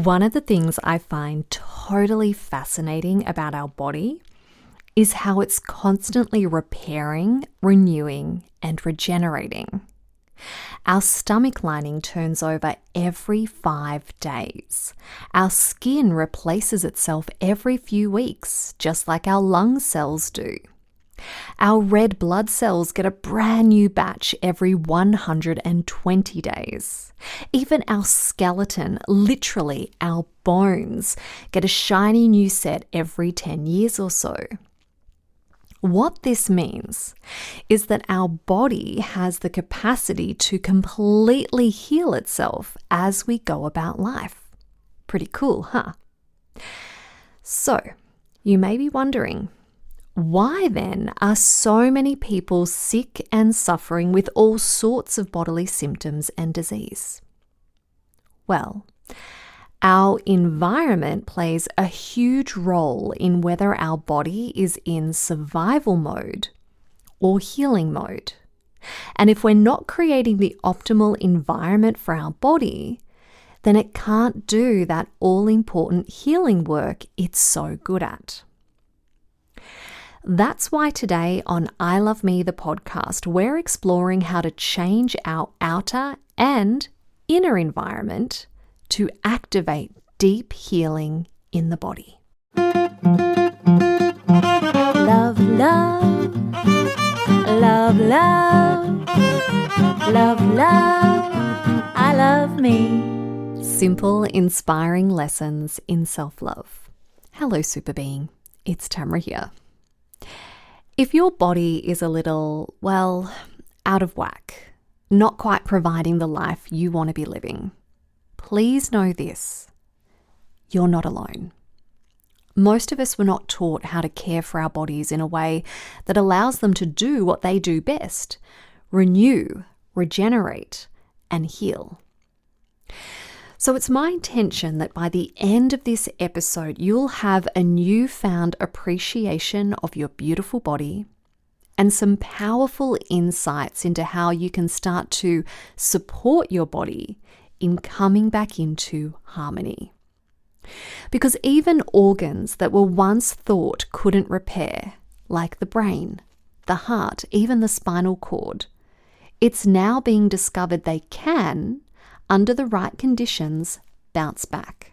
One of the things I find totally fascinating about our body is how it's constantly repairing, renewing, and regenerating. Our stomach lining turns over every 5 days. Our skin replaces itself every few weeks, just like our lung cells do. Our red blood cells get a brand new batch every 120 days. Even our skeleton, literally our bones, get a shiny new set every 10 years or so. What this means is that our body has the capacity to completely heal itself as we go about life. Pretty cool, huh? So, you may be wondering, why then are so many people sick and suffering with all sorts of bodily symptoms and disease? Well, our environment plays a huge role in whether our body is in survival mode or healing mode. And if we're not creating the optimal environment for our body, then it can't do that all-important healing work it's so good at. That's why today on I Love Me, the podcast, we're exploring how to change our outer and inner environment to activate deep healing in the body. Love, love, love, love, love, love, I love me. Simple, inspiring lessons in self-love. Hello, super being. It's Tamara here. If your body is a little, out of whack, not quite providing the life you want to be living, please know this: you're not alone. Most of us were not taught how to care for our bodies in a way that allows them to do what they do best: renew, regenerate, and heal. So it's my intention that by the end of this episode, you'll have a newfound appreciation of your beautiful body and some powerful insights into how you can start to support your body in coming back into harmony. Because even organs that were once thought couldn't repair, like the brain, the heart, even the spinal cord, it's now being discovered they can, under the right conditions, bounce back.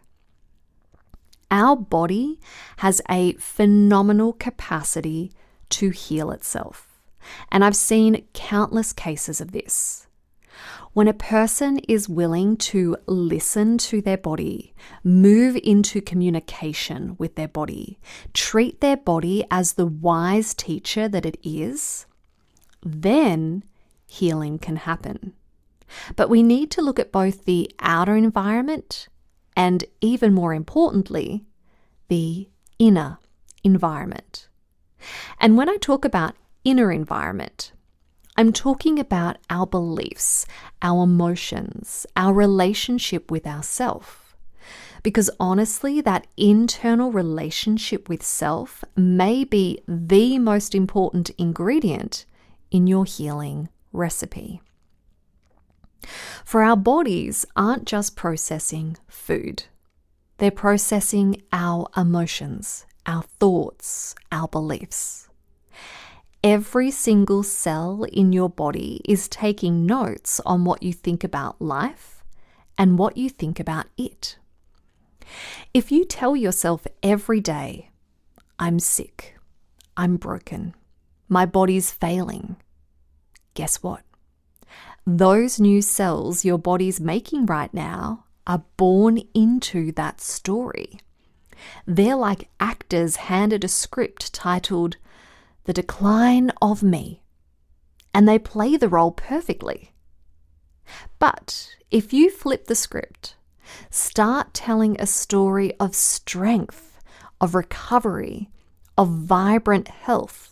Our body has a phenomenal capacity to heal itself, and I've seen countless cases of this. When a person is willing to listen to their body, move into communication with their body, treat their body as the wise teacher that it is, then healing can happen. But we need to look at both the outer environment and, even more importantly, the inner environment. And when I talk about inner environment, I'm talking about our beliefs, our emotions, our relationship with ourself. Because honestly, that internal relationship with self may be the most important ingredient in your healing recipe. For our bodies aren't just processing food. They're processing our emotions, our thoughts, our beliefs. Every single cell in your body is taking notes on what you think about life and what you think about it. If you tell yourself every day, I'm sick, I'm broken, my body's failing, guess what? Those new cells your body's making right now are born into that story. They're like actors handed a script titled The Decline of Me, and they play the role perfectly. But if you flip the script, start telling a story of strength, of recovery, of vibrant health,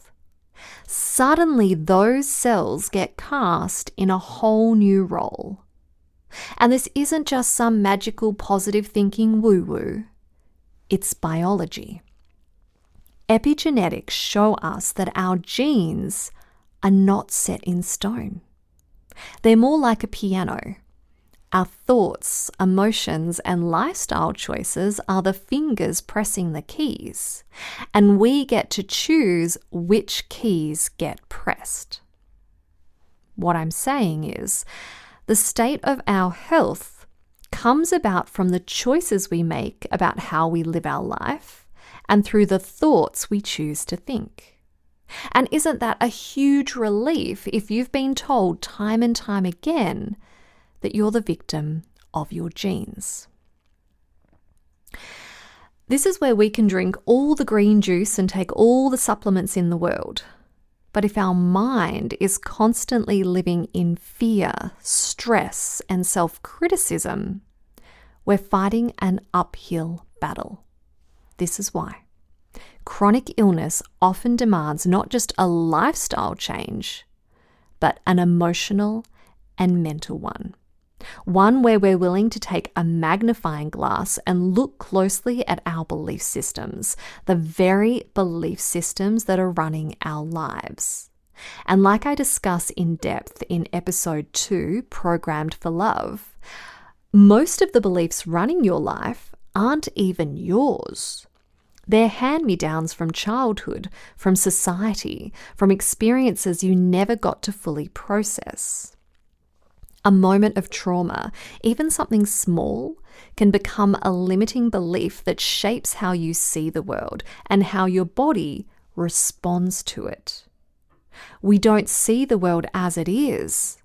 suddenly those cells get cast in a whole new role. And this isn't just some magical positive thinking woo-woo. It's biology. Epigenetics show us that our genes are not set in stone. They're more like a piano. Our thoughts, emotions, and lifestyle choices are the fingers pressing the keys, and we get to choose which keys get pressed. What I'm saying is, the state of our health comes about from the choices we make about how we live our life and through the thoughts we choose to think. And isn't that a huge relief if you've been told time and time again that you're the victim of your genes? This is where we can drink all the green juice and take all the supplements in the world. But if our mind is constantly living in fear, stress, and self-criticism, we're fighting an uphill battle. This is why chronic illness often demands not just a lifestyle change, but an emotional and mental one. One where we're willing to take a magnifying glass and look closely at our belief systems, the very belief systems that are running our lives. And like I discuss in depth in episode 2, Programmed for Love, most of the beliefs running your life aren't even yours. They're hand-me-downs from childhood, from society, from experiences you never got to fully process. A moment of trauma, even something small, can become a limiting belief that shapes how you see the world and how your body responds to it. We don't see the world as it is.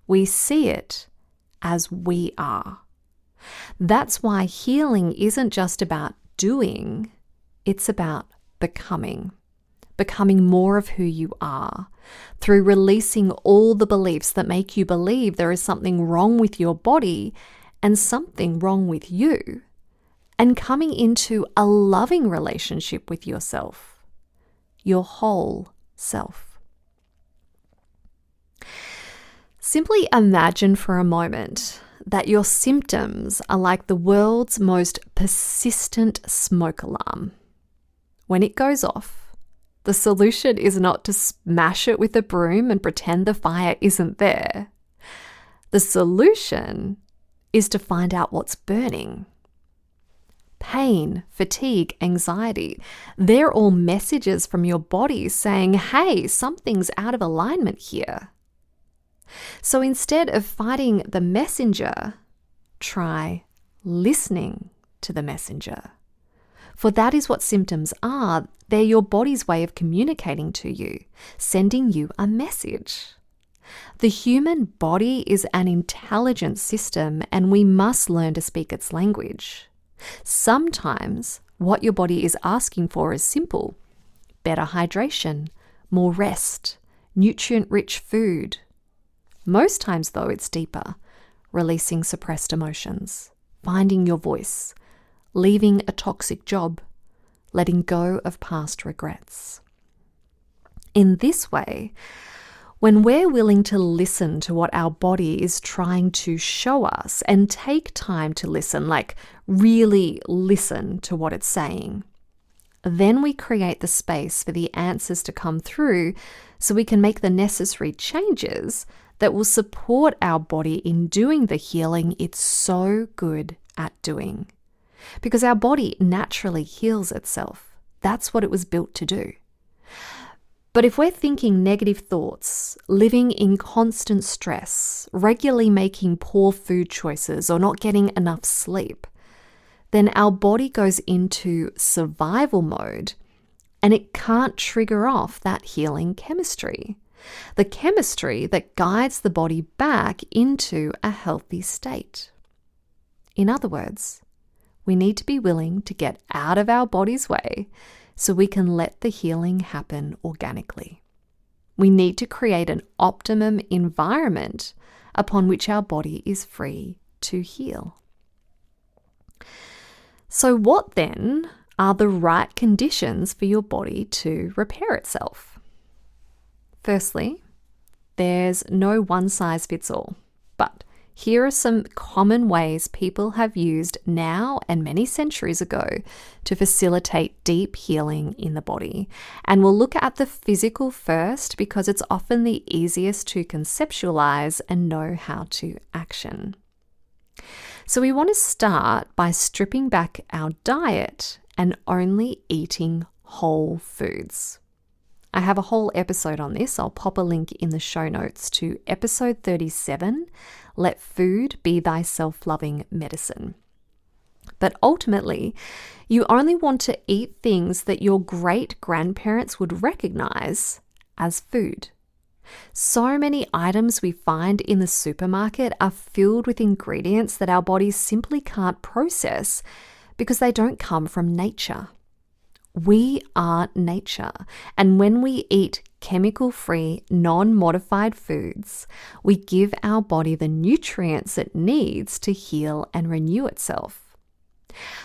We see it as we are. That's why healing isn't just about doing, it's about becoming more of who you are, through releasing all the beliefs that make you believe there is something wrong with your body and something wrong with you, and coming into a loving relationship with yourself, your whole self. Simply imagine for a moment that your symptoms are like the world's most persistent smoke alarm. When it goes off, the solution is not to smash it with a broom and pretend the fire isn't there. The solution is to find out what's burning. Pain, fatigue, anxiety, they're all messages from your body saying, hey, something's out of alignment here. So instead of fighting the messenger, try listening to the messenger. For that is what symptoms are. They're your body's way of communicating to you, sending you a message. The human body is an intelligent system, and we must learn to speak its language. Sometimes what your body is asking for is simple: better hydration, more rest, nutrient-rich food. Most times, though, it's deeper: releasing suppressed emotions, finding your voice, leaving a toxic job, letting go of past regrets. In this way, when we're willing to listen to what our body is trying to show us and take time to listen, like really listen to what it's saying, then we create the space for the answers to come through so we can make the necessary changes that will support our body in doing the healing it's so good at doing. Because our body naturally heals itself. That's what it was built to do. But if we're thinking negative thoughts, living in constant stress, regularly making poor food choices, or not getting enough sleep, then our body goes into survival mode and it can't trigger off that healing chemistry. The chemistry that guides the body back into a healthy state. In other words, we need to be willing to get out of our body's way so we can let the healing happen organically. We need to create an optimum environment upon which our body is free to heal. So what then are the right conditions for your body to repair itself? Firstly, there's no one size fits all, but here are some common ways people have used now and many centuries ago to facilitate deep healing in the body. And we'll look at the physical first because it's often the easiest to conceptualize and know how to action. So we want to start by stripping back our diet and only eating whole foods. I have a whole episode on this. I'll pop a link in the show notes to episode 37, Let Food Be Thy Self-Loving Medicine. But ultimately, you only want to eat things that your great-grandparents would recognize as food. So many items we find in the supermarket are filled with ingredients that our bodies simply can't process because they don't come from nature. We are nature, and when we eat chemical-free, non-modified foods, we give our body the nutrients it needs to heal and renew itself.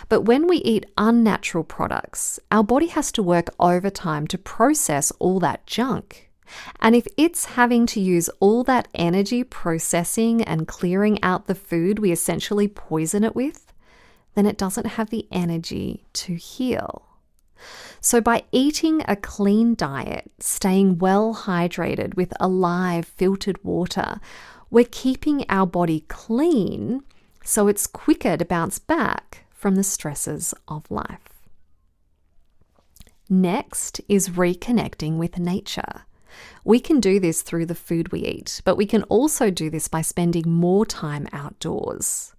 But when we eat unnatural products, our body has to work overtime to process all that junk. And if it's having to use all that energy processing and clearing out the food we essentially poison it with, then it doesn't have the energy to heal. So by eating a clean diet, staying well hydrated with alive filtered water, we're keeping our body clean so it's quicker to bounce back from the stresses of life. Next is reconnecting with nature. We can do this through the food we eat, but we can also do this by spending more time outdoors.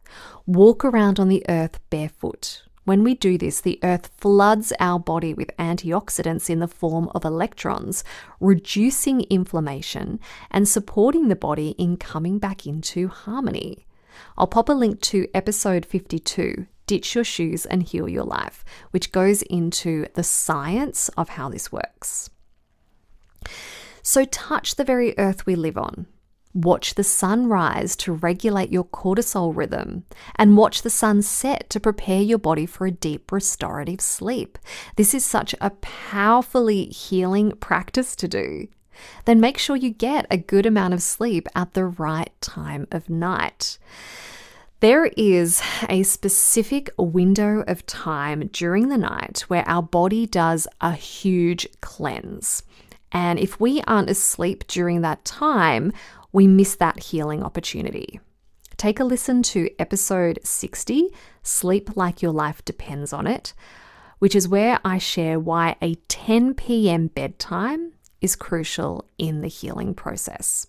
Walk around on the earth barefoot. When we do this, the earth floods our body with antioxidants in the form of electrons, reducing inflammation and supporting the body in coming back into harmony. I'll pop a link to episode 52, Ditch Your Shoes and Heal Your Life, which goes into the science of how this works. So touch the very earth we live on. Watch the sun rise to regulate your cortisol rhythm, and watch the sun set to prepare your body for a deep restorative sleep. This is such a powerfully healing practice to do. Then make sure you get a good amount of sleep at the right time of night. There is a specific window of time during the night where our body does a huge cleanse. And if we aren't asleep during that time, we miss that healing opportunity. Take a listen to episode 60, Sleep Like Your Life Depends on It, which is where I share why a 10 p.m. bedtime is crucial in the healing process.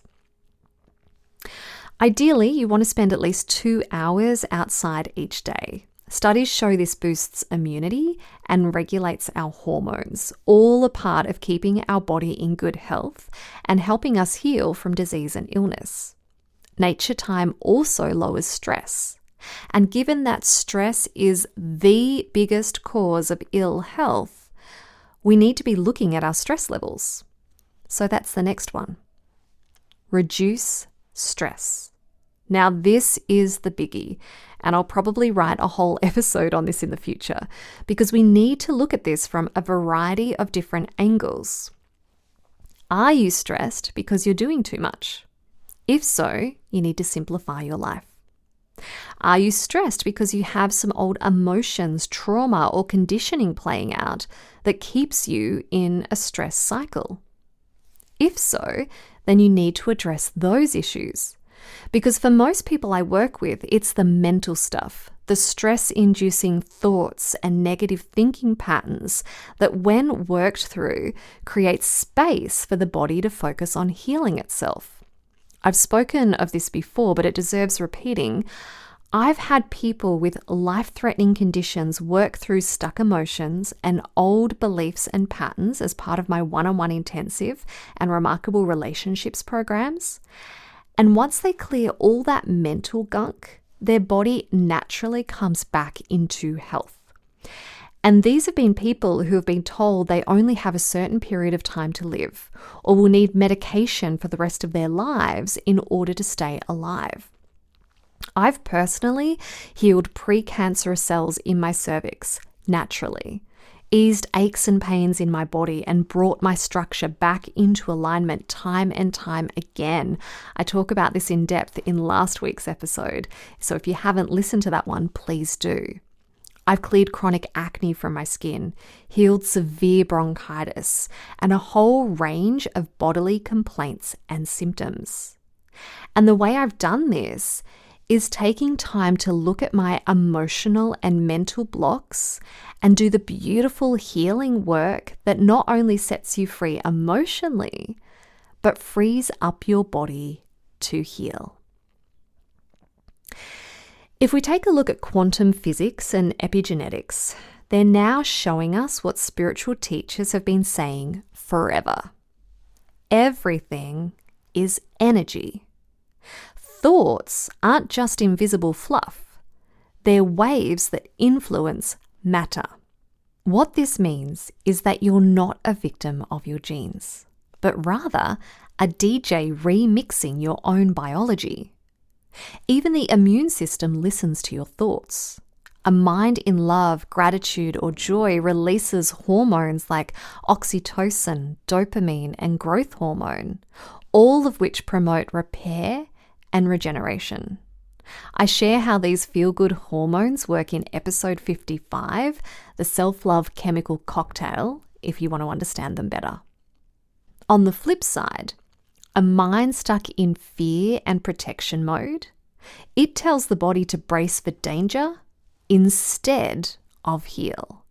Ideally, you want to spend at least 2 hours outside each day. Studies show this boosts immunity and regulates our hormones, all a part of keeping our body in good health and helping us heal from disease and illness. Nature time also lowers stress. And given that stress is the biggest cause of ill health, we need to be looking at our stress levels. So that's the next one. Reduce stress. Now, this is the biggie, and I'll probably write a whole episode on this in the future because we need to look at this from a variety of different angles. Are you stressed because you're doing too much? If so, you need to simplify your life. Are you stressed because you have some old emotions, trauma, or conditioning playing out that keeps you in a stress cycle? If so, then you need to address those issues. Because for most people I work with, it's the mental stuff, the stress-inducing thoughts and negative thinking patterns that, when worked through, create space for the body to focus on healing itself. I've spoken of this before, but it deserves repeating. I've had people with life-threatening conditions work through stuck emotions and old beliefs and patterns as part of my one-on-one intensive and remarkable relationships programs. And once they clear all that mental gunk, their body naturally comes back into health. And these have been people who have been told they only have a certain period of time to live or will need medication for the rest of their lives in order to stay alive. I've personally healed precancerous cells in my cervix naturally, eased aches and pains in my body, and brought my structure back into alignment time and time again. I talk about this in depth in last week's episode, so if you haven't listened to that one, please do. I've cleared chronic acne from my skin, healed severe bronchitis, and a whole range of bodily complaints and symptoms. And the way I've done this is taking time to look at my emotional and mental blocks and do the beautiful healing work that not only sets you free emotionally, but frees up your body to heal. If we take a look at quantum physics and epigenetics, they're now showing us what spiritual teachers have been saying forever. Everything is energy. Thoughts aren't just invisible fluff. They're waves that influence matter. What this means is that you're not a victim of your genes, but rather a DJ remixing your own biology. Even the immune system listens to your thoughts. A mind in love, gratitude, or joy releases hormones like oxytocin, dopamine, and growth hormone, all of which promote repair and regeneration. I share how these feel-good hormones work in episode 55, the self-love chemical cocktail, if you want to understand them better. On the flip side, a mind stuck in fear and protection mode, it tells the body to brace for danger instead of heal.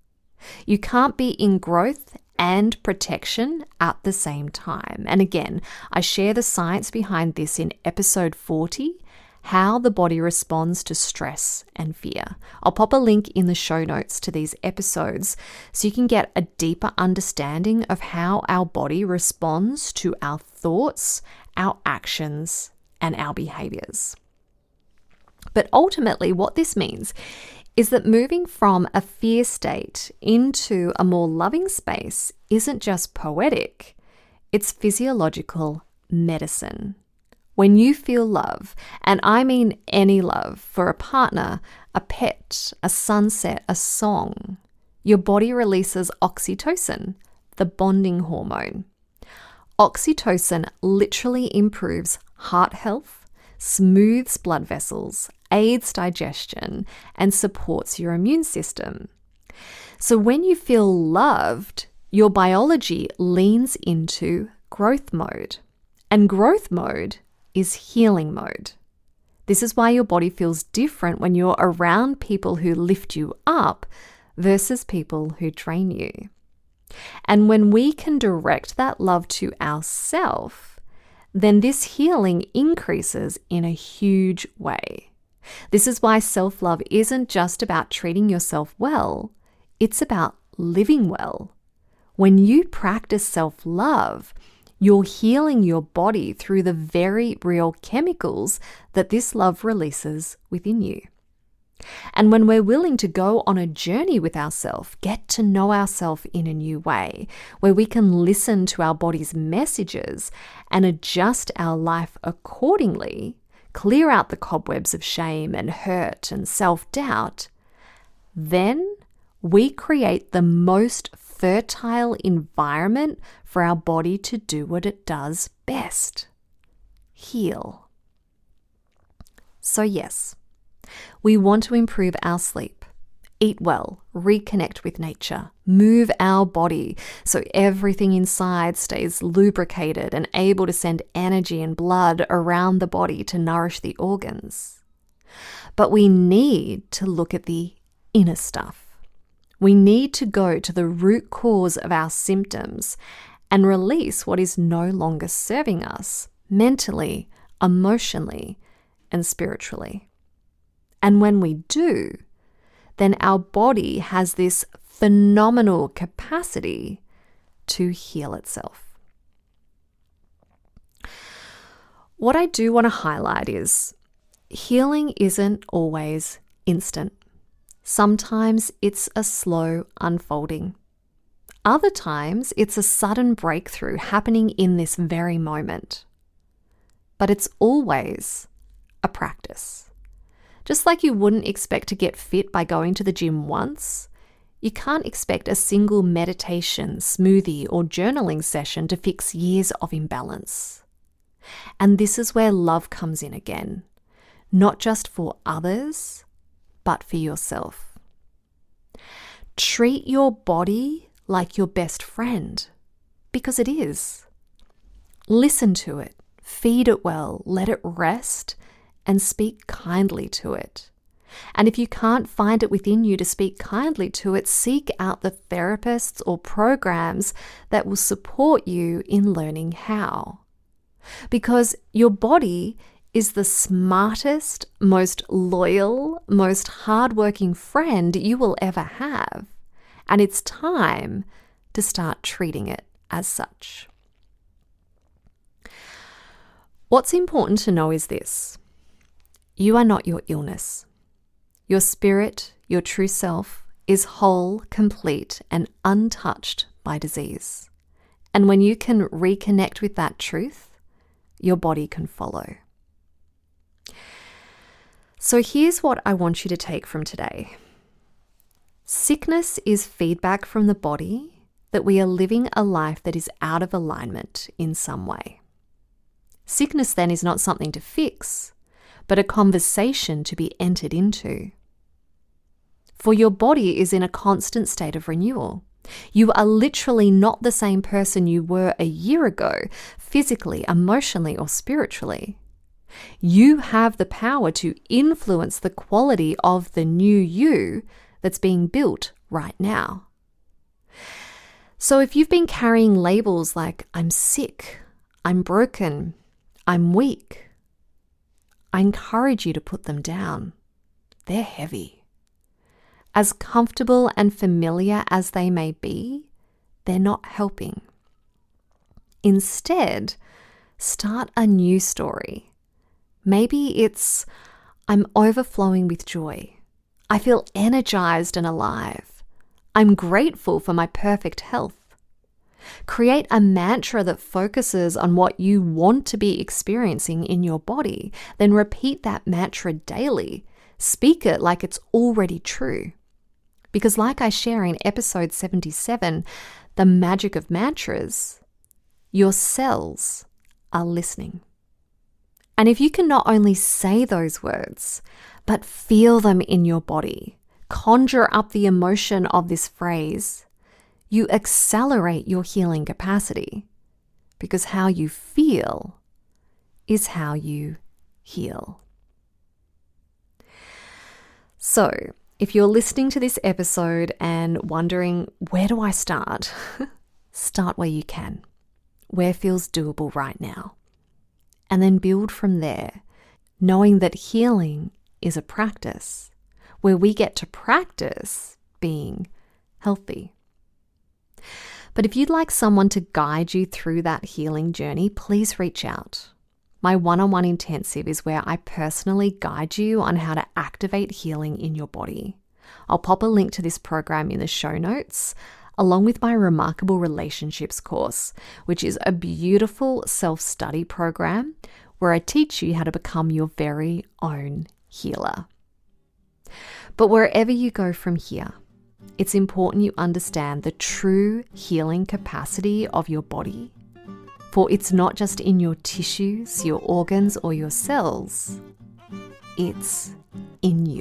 You can't be in growth and protection at the same time. And again, I share the science behind this in episode 40, how the body responds to stress and fear. I'll pop a link in the show notes to these episodes so you can get a deeper understanding of how our body responds to our thoughts, our actions, and our behaviors. But ultimately, what this means is that moving from a fear state into a more loving space isn't just poetic, it's physiological medicine. When you feel love, and I mean any love, for a partner, a pet, a sunset, a song, your body releases oxytocin, the bonding hormone. Oxytocin literally improves heart health, smooths blood vessels, aids digestion, and supports your immune system. So when you feel loved, your biology leans into growth mode. And growth mode is healing mode. This is why your body feels different when you're around people who lift you up versus people who drain you. And when we can direct that love to ourselves, then this healing increases in a huge way. This is why self-love isn't just about treating yourself well, it's about living well. When you practice self-love, you're healing your body through the very real chemicals that this love releases within you. And when we're willing to go on a journey with ourselves, get to know ourselves in a new way, where we can listen to our body's messages and adjust our life accordingly, clear out the cobwebs of shame and hurt and self-doubt, then we create the most fertile environment for our body to do what it does best: heal. So yes, we want to improve our sleep, eat well, reconnect with nature, move our body so everything inside stays lubricated and able to send energy and blood around the body to nourish the organs. But we need to look at the inner stuff. We need to go to the root cause of our symptoms and release what is no longer serving us mentally, emotionally, and spiritually. And when we do, then our body has this phenomenal capacity to heal itself. What I do want to highlight is healing isn't always instant. Sometimes it's a slow unfolding. Other times it's a sudden breakthrough happening in this very moment. But it's always a practice. Just like you wouldn't expect to get fit by going to the gym once, you can't expect a single meditation, smoothie, or journaling session to fix years of imbalance. And this is where love comes in again, not just for others, but for yourself. Treat your body like your best friend, because it is. Listen to it, feed it well, let it rest, and speak kindly to it. And if you can't find it within you to speak kindly to it, seek out the therapists or programs that will support you in learning how. Because your body is the smartest, most loyal, most hardworking friend you will ever have. And it's time to start treating it as such. What's important to know is this: you are not your illness. Your spirit, your true self, is whole, complete, and untouched by disease. And when you can reconnect with that truth, your body can follow. So here's what I want you to take from today. Sickness is feedback from the body that we are living a life that is out of alignment in some way. Sickness then is not something to fix, but a conversation to be entered into. For your body is in a constant state of renewal. You are literally not the same person you were a year ago, physically, emotionally, or spiritually. You have the power to influence the quality of the new you that's being built right now. So if you've been carrying labels like I'm sick, I'm broken, I'm weak, I encourage you to put them down. They're heavy. As comfortable and familiar as they may be, they're not helping. Instead, start a new story. Maybe it's, I'm overflowing with joy. I feel energized and alive. I'm grateful for my perfect health. Create a mantra that focuses on what you want to be experiencing in your body. Then repeat that mantra daily. Speak it like it's already true. Because like I share in episode 77, the magic of mantras, your cells are listening. And if you can not only say those words, but feel them in your body, conjure up the emotion of this phrase, you accelerate your healing capacity. Because how you feel is how you heal. So, if you're listening to this episode and wondering, where do I start? Start where you can, where feels doable right now. And then build from there, knowing that healing is a practice where we get to practice being healthy. But if you'd like someone to guide you through that healing journey, please reach out. My one-on-one intensive is where I personally guide you on how to activate healing in your body. I'll pop a link to this program in the show notes, along with my Remarkable Relationships course, which is a beautiful self-study program where I teach you how to become your very own healer. But wherever you go from here, it's important you understand the true healing capacity of your body. For it's not just in your tissues, your organs, or your cells. It's in you.